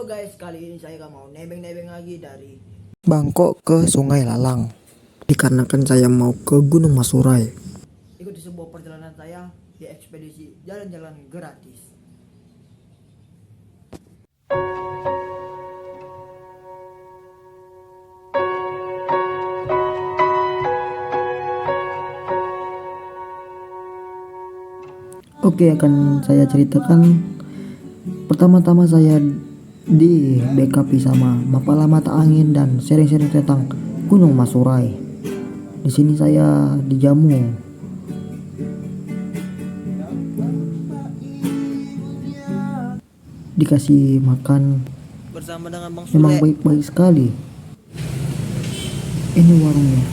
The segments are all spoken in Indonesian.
guys, kali ini saya mau nebeng-nebeng lagi dari Bangkok ke Sungai Lalang. Dikarenakan saya mau ke Gunung Masurai. ikuti sebuah perjalanan saya di ekspedisi jalan-jalan gratis. Oke, akan saya ceritakan. Pertama-tama saya di backup sama Mapala Mata Angin dan sharing-sharing tentang Gunung Masurai. Di sini saya dijamu dikasih makan, Bersama dengan Bang memang Sule. baik-baik sekali. Ini warungnya.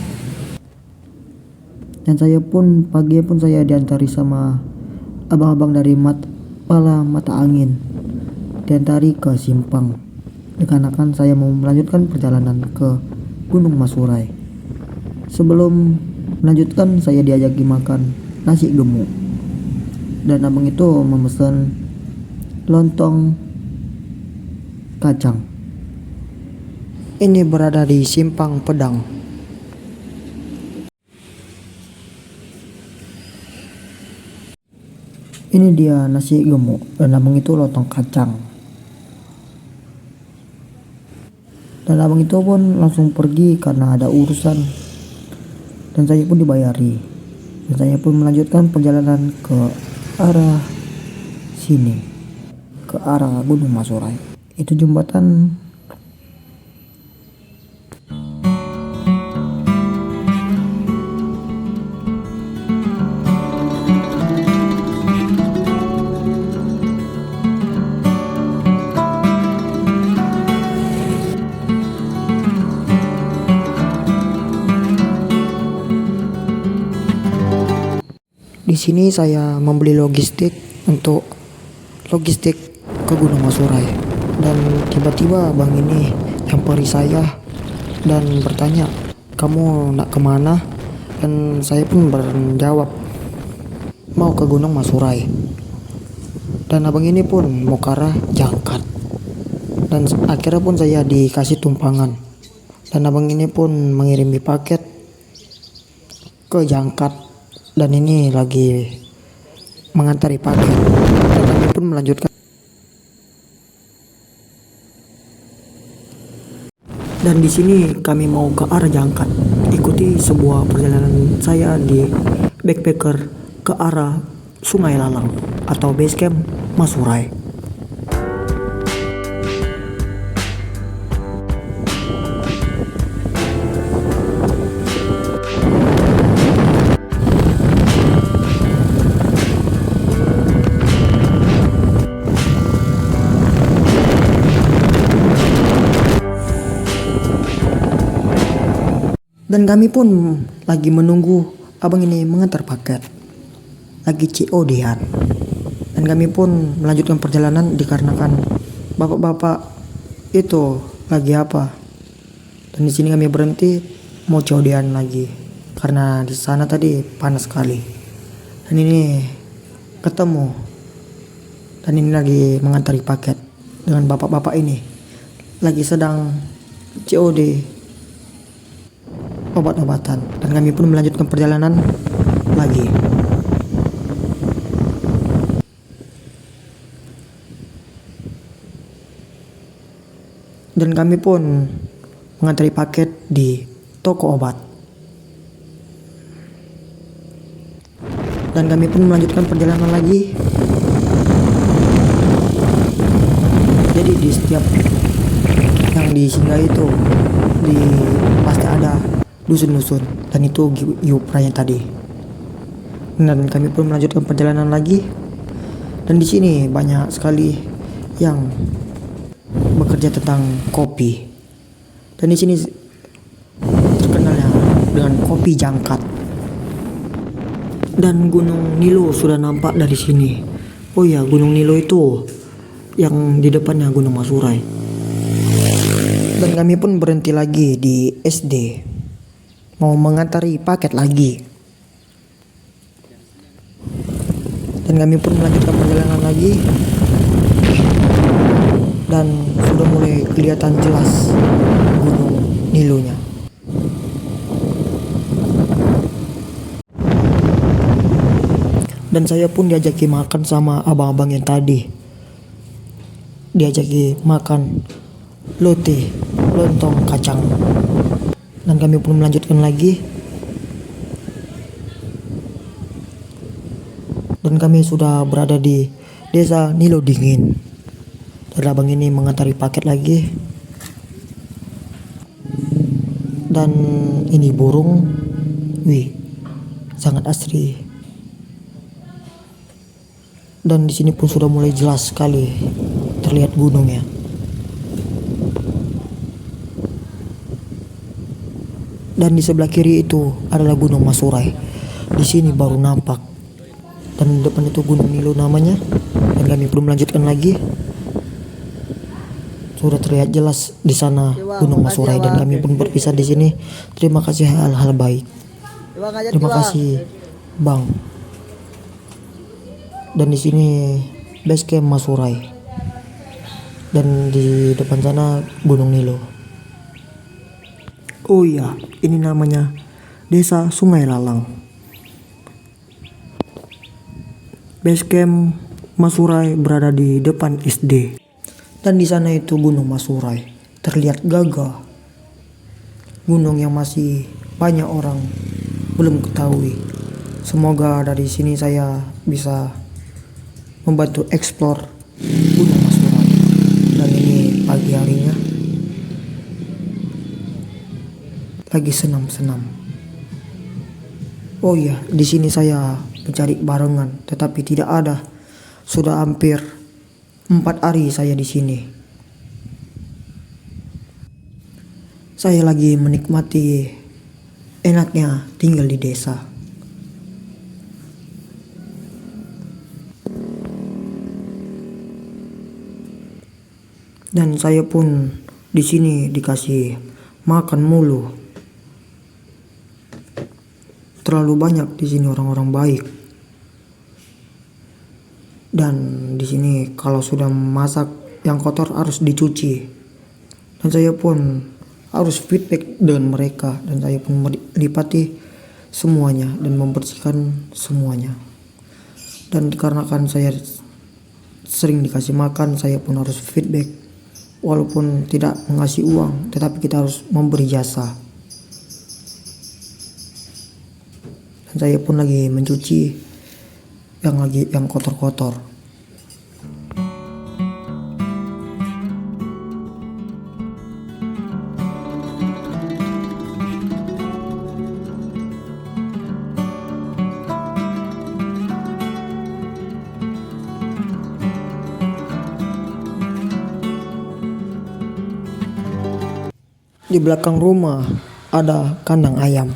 Dan saya pun pagi pun saya diantari sama abang-abang dari Mapala Mata Angin, diantari ke Simpang. Dikarenakan saya mau melanjutkan perjalanan ke Gunung Masurai. Sebelum melanjutkan, saya diajaki makan nasi gemuk, dan abang itu memesan lontong kacang. Ini berada di Simpang Pedang. Ini dia nasi gemuk dan abang itu lontong kacang. Dan abang itu pun langsung pergi karena ada urusan. Dan saya pun dibayari. Dan saya pun melanjutkan perjalanan ke arah sini, ke arah Gunung Masurai. Itu jembatan. Di sini saya membeli logistik untuk logistik ke Gunung Masurai. Dan tiba-tiba bang ini nyamperin saya dan bertanya, "Kamu nak kemana?" Dan saya pun menjawab, "Mau ke Gunung Masurai." Dan abang ini pun mau ke arah Jangkat. Dan akhirnya pun saya dikasih tumpangan. Dan abang ini pun mengirimi paket ke Jangkat. Dan ini lagi mengantari paket. Dan kami pun melanjutkan. Dan di sini kami mau ke arah Jangkat. Ikuti sebuah perjalanan saya di backpacker ke arah Sungai Lalang atau base camp Masurai. Dan kami pun lagi menunggu abang ini mengantar paket. Lagi COD-an. Dan kami pun melanjutkan perjalanan dikarenakan bapak-bapak itu lagi apa. Dan di sini kami berhenti mau COD-an lagi. Karena di sana tadi panas sekali. Dan ini ketemu. Dan ini lagi mengantari paket dengan bapak-bapak ini. Lagi sedang COD obat-obatan. Dan kami pun melanjutkan perjalanan lagi. Dan kami pun mengantri paket di toko obat. Dan kami pun melanjutkan perjalanan lagi. Jadi di setiap yang disinggah itu pasti ada dusun-dusun, dan itu Yupranya tadi. Dan kami pun melanjutkan perjalanan lagi. Dan di sini banyak sekali yang bekerja tentang kopi. Dan di sini terkenalnya dengan kopi Jangkat. Dan Gunung Nilo sudah nampak dari sini. Oh ya, Gunung Nilo itu yang di depannya Gunung Masurai. Dan kami pun berhenti lagi di SD. Mau mengantari paket lagi. Dan kami pun melanjutkan perjalanan lagi. dan sudah mulai kelihatan jelas gunung Nilonya. Dan saya pun diajaki makan sama abang-abang yang tadi. Diajaki makan lote, lontong kacang. Dan kami pun melanjutkan lagi. Dan kami sudah berada di desa Nilo Dingin. Dan abang ini mengantari paket lagi. Dan ini burung, wih, sangat asri. Dan di sini pun sudah mulai jelas sekali terlihat gunungnya. Dan di sebelah kiri itu adalah Gunung Masurai. Di sini baru nampak. Dan di depan itu Gunung Nilo namanya. Dan kami belum melanjutkan lagi. Sudah terlihat jelas di sana Gunung Masurai dan kami pun berpisah di sini. Terima kasih hal-hal baik. Terima kasih, Bang. Dan di sini base camp Masurai. Dan di depan sana Gunung Nilo. Oh iya, ini namanya Desa Sungai Lalang. Base camp Masurai berada di depan SD. Dan di sana itu Gunung Masurai. Terlihat gagah. Gunung yang masih banyak orang belum ketahui. Semoga dari sini saya bisa membantu eksplor Gunung Masurai. Dan ini pagi harinya lagi senam-senam. Oh iya, di sini saya mencari barengan tetapi tidak ada. Sudah hampir 4 hari saya di sini. Saya lagi menikmati enaknya tinggal di desa. Dan saya pun di sini dikasih makan mulu. Terlalu banyak di sini orang-orang baik. Dan di sini kalau sudah masak yang kotor harus dicuci. Dan saya pun harus feedback dengan mereka dan saya pun melipati semuanya dan membersihkan semuanya. Dan dikarenakan saya sering dikasih makan, saya pun harus feedback. Walaupun tidak mengasih uang, tetapi kita harus memberi jasa. Dan saya pun lagi mencuci yang kotor-kotor. Di belakang rumah ada kandang ayam.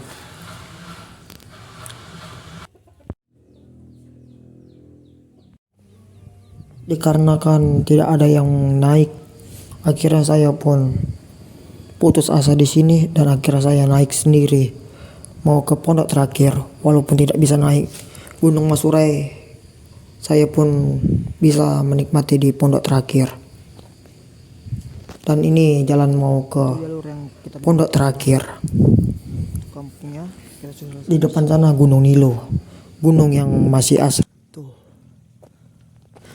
Dikarenakan tidak ada yang naik, akhirnya saya pun putus asa di sini dan akhirnya saya naik sendiri mau ke pondok terakhir. Walaupun tidak bisa naik Gunung Masurai, saya pun bisa menikmati di pondok terakhir. Dan ini jalan mau ke pondok terakhir. Di depan sana Gunung Nilo, gunung yang masih asli.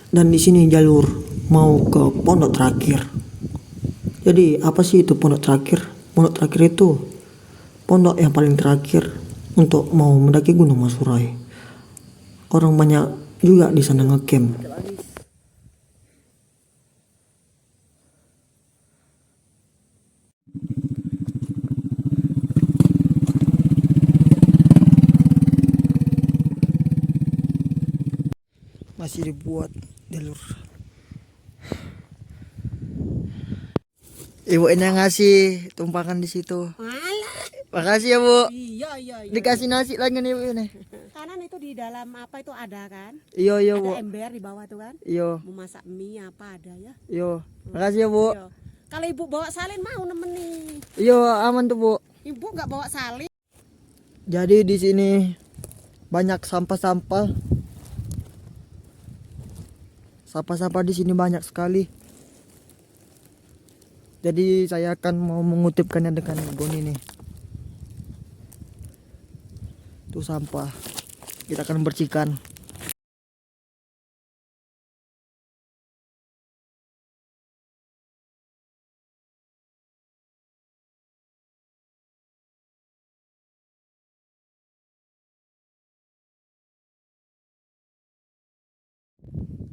Dan di sini jalur mau ke pondok terakhir. Jadi apa sih itu pondok terakhir? Pondok terakhir itu pondok yang paling terakhir untuk mau mendaki Gunung Masurai. Orang banyak juga di sana ngecamp. Masih dibuat jalur. Ibu yang ngasih tumpangan di situ. Makasih ya Bu. Iya. Dikasih nasi lagi nih Bu ini. Kanan itu di dalam apa itu ada kan? Iya Bu. Ada ember di bawah tuh kan? Iya. Mau masak mie apa ada ya? Iya. Makasih ya Bu. Iya. Kalau ibu bawa salin mau nemenin. Iya aman tuh Bu. Ibu nggak bawa salin? Jadi di sini banyak sampah-sampah. Sampah-sampah di sini banyak sekali. Jadi saya akan mau mengutipkannya dengan goni nih. Itu sampah. Kita akan bersihkan.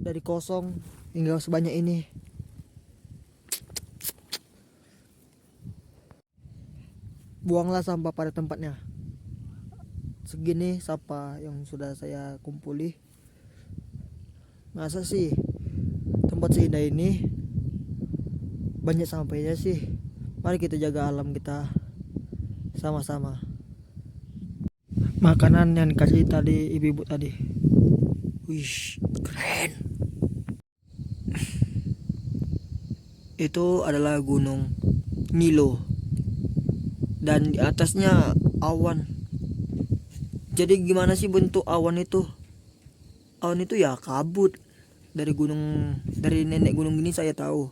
Dari kosong hingga sebanyak ini. Buanglah sampah pada tempatnya. Segini sampah yang sudah saya kumpuli. Masa sih tempat seindah ini banyak sampahnya sih. Mari kita jaga alam kita sama-sama. Makanan yang dikasih tadi ibu-ibu tadi, wih keren. Itu adalah gunung Nilo dan di atasnya awan. Jadi gimana sih bentuk awan itu? Awan itu ya kabut. Dari nenek gunung ini saya tahu.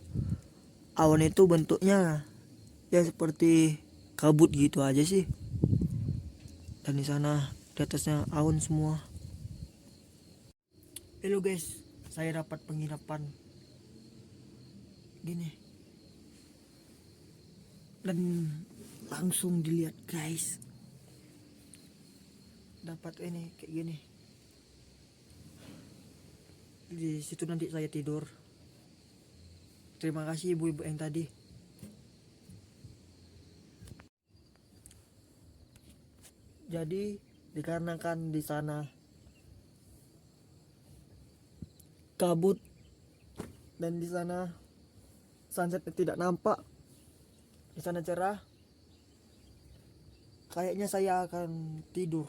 Awan itu bentuknya ya seperti kabut gitu aja sih. Dan di sana di atasnya awan semua. Halo guys, saya dapat penginapan gini. Dan langsung dilihat guys. Dapat ini kayak gini. Di situ nanti saya tidur. Terima kasih ibu-ibu yang tadi. Jadi dikarenakan di sana kabut dan di sana sunset tidak nampak, di sana cerah, kayaknya saya akan tidur.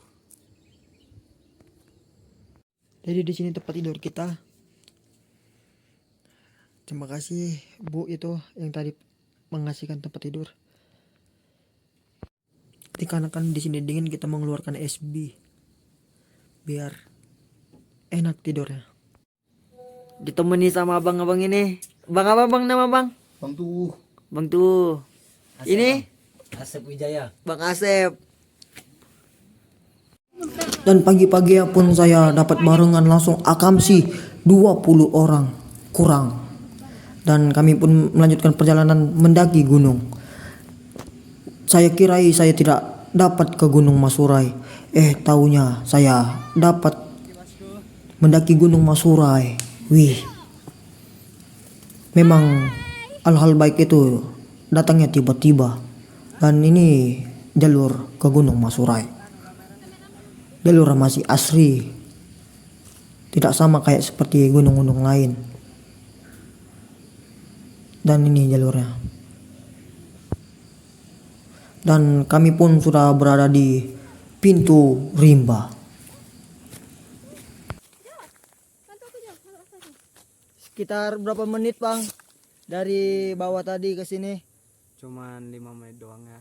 Jadi di sini tempat tidur kita. Terima kasih Bu itu yang tadi mengasihkan tempat tidur. Dikarenakan di sini dingin, kita mengeluarkan SB biar enak tidurnya. Ditemani sama abang-abang ini. Bang apa bang nama bang? Bang Tuh. Bang Tuh. Asep, Ini Bang. Asep Wijaya. Bang Asep. Dan pagi-pagi pun saya dapat barengan langsung akamsi 20 orang kurang. Dan kami pun melanjutkan perjalanan mendaki gunung. Saya kirai saya tidak dapat ke Gunung Masurai. Taunya saya dapat mendaki Gunung Masurai. Wih. Memang hal-hal baik itu datangnya tiba-tiba. Dan ini jalur ke Gunung Masurai. Jalur masih asri. Tidak sama kayak seperti gunung-gunung lain. Dan ini jalurnya. Dan kami pun sudah berada di pintu rimba. Sekitar berapa menit bang dari bawah tadi ke sini? Cuman 5 menit doang ya.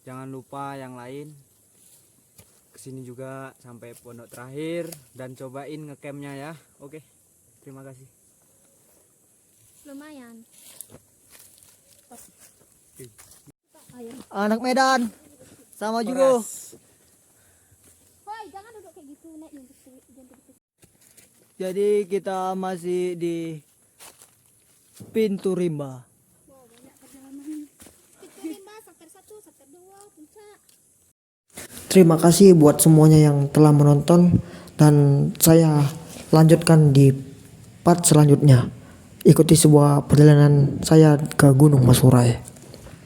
Jangan lupa yang lain kesini juga sampai pondok terakhir dan cobain ngecampnya ya. Oke, terima kasih. Lumayan. Anak Medan sama juga. Hoi, jangan duduk kayak gitu, naik duduk. Jadi kita masih di pintu rimba. Wow, banyak perjalanan. Pintu 5, sektor 1, sektor 2, puncak. Terima kasih buat semuanya yang telah menonton dan saya lanjutkan di part selanjutnya. Ikuti sebuah perjalanan saya ke Gunung Masurai.